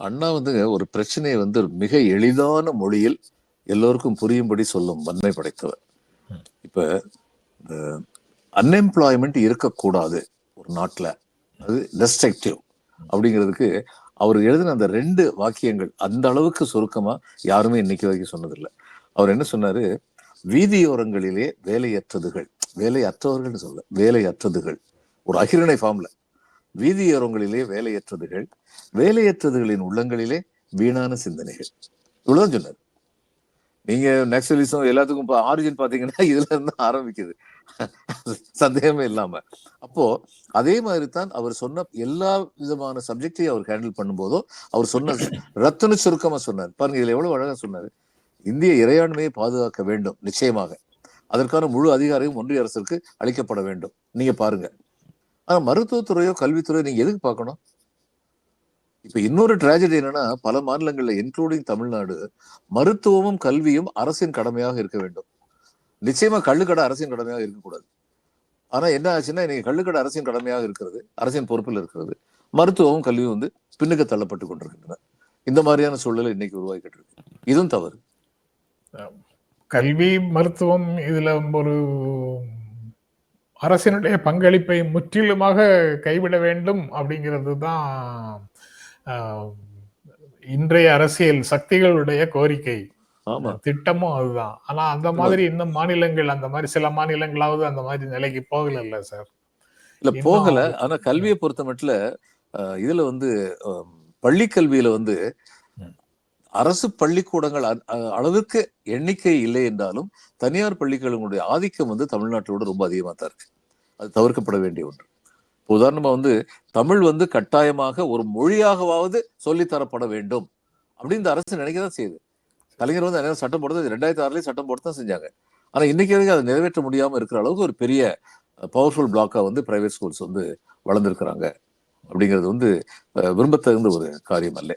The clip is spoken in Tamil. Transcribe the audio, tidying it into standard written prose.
அண்ணா வந்து ஒரு பிரச்சனையை வந்து மிக எளிதான மொழியில் எல்லோருக்கும் புரியும்படி சொல்லும் வன்மை படைத்தவர். இப்ப அன்எம்ப்ளாய்மெண்ட் இருக்கக்கூடாது ஒரு நாட்டில், அது டெஸ்ட்ரக்டிவ் அப்படிங்கிறதுக்கு அவர் எழுதின அந்த 2 வாக்கியங்கள் அந்த அளவுக்கு சுருக்கமா யாருமே இன்னைக்கு வரைக்கும் சொன்னதில்லை. அவர் என்ன சொன்னாரு, வீதியோரங்களிலே வேலையற்றதுகள், வேலையற்றவர்கள் சொல்ல, வேலையற்றதுகள் ஒரு அகிரணை ஃபார்ம்ல, வீதியோரங்களிலே வேலையற்றதுகள், வேலையற்றதுகளின் உள்ளங்களிலே வீணான சிந்தனைகள், இவ்வளவுதான் சொன்னார். நீங்க நேச்சுரலிசம் எல்லாத்துக்கும் ஆரிஜின் பாத்தீங்கன்னா இதுல இருந்து ஆரம்பிக்குது, சந்தேகமே இல்லாம. அப்போ அதே மாதிரி தான் அவர் சொன்ன எல்லா விதமான சப்ஜெக்டையும் அவர் ஹேண்டில் பண்ணும்போதோ அவர் சொன்ன ரத்தன சுருக்கமா சொன்னார் பாருங்க. இதுல எவ்வளவு அழகா சொன்னாரு. இந்திய இறையாண்மையை பாதுகாக்க வேண்டும், நிச்சயமாக அதற்கான முழு அதிகாரமும் ஒன்றிய அரசுக்கு அளிக்கப்பட வேண்டும். நீங்க பாருங்க. ஆனா மருத்துவத்துறையோ கல்வித்துறையோ நீங்க எதுக்கு பார்க்கணும்? இப்ப இன்னொரு டிராஜடி என்னன்னா, பல மாநிலங்கள்ல இன்க்ளூடிங் தமிழ்நாடு, மருத்துவமும் கல்வியும் அரசின் கடமையாக இருக்க வேண்டும். நிச்சயமா கள்ளுக்கடை அரசின் கடமையாக இருக்கக்கூடாது. ஆனா என்ன ஆச்சுன்னா, இன்னைக்கு கள்ளுக்கடை அரசின் கடமையாக இருக்கிறது, அரசின் பொறுப்பில் இருக்கிறது, மருத்துவமும் கல்வியும் வந்து பின்னுக்கு தள்ளப்பட்டு கொண்டிருக்கின்றன. இந்த மாதிரியான சூழலை இன்னைக்கு உருவாக்கிட்டு இருக்கு. இதுவும் தவறு. கல்வி மருத்துவம் இதுல ஒரு அரசினுடைய பங்களிப்பை முற்றிலுமாக கைவிட வேண்டும் அப்படிங்கிறது தான் இன்றைய அரசியல் சக்திகளுடைய கோரிக்கை, திட்டமும் அதுதான். ஆனா அந்த மாதிரி இன்னும் மாநிலங்கள், அந்த மாதிரி சில மாநிலங்களாவது அந்த மாதிரி நிலைக்கு போகல இல்ல சார்? இல்ல போகல. ஆனா கல்வியை பொறுத்த மட்டும் இதுல வந்து பள்ளி கல்வியில வந்து அரசு பள்ளிக்கூடங்கள் அளவுக்கு எண்ணிக்கை இல்லை என்றாலும் தனியார் பள்ளிக்கூடங்களுடைய ஆதிக்கம் வந்து தமிழ்நாட்டோட ரொம்ப அதிகமா தான் இருக்கு. அது தவிர்க்கப்பட வேண்டிய ஒன்று. உதாரணமா வந்து தமிழ் வந்து கட்டாயமாக ஒரு மொழியாகவாவது சொல்லித்தரப்பட வேண்டும் அப்படின்னு இந்த அரசு நினைக்கதான் செய்யுது. கலைஞர் வந்து சட்டம் போடுறது 2006 சட்டம் போட்டு தான் செஞ்சாங்க. ஆனா இன்னைக்கு வரைக்கும் அதை நிறைவேற்ற முடியாம இருக்கிற அளவுக்கு ஒரு பெரிய பவர்ஃபுல் பிளாக்கா வந்து பிரைவேட் ஸ்கூல்ஸ் வந்து வளர்ந்துருக்கிறாங்க அப்படிங்கிறது வந்து விரும்பத்தகுந்த ஒரு காரியம் அல்ல.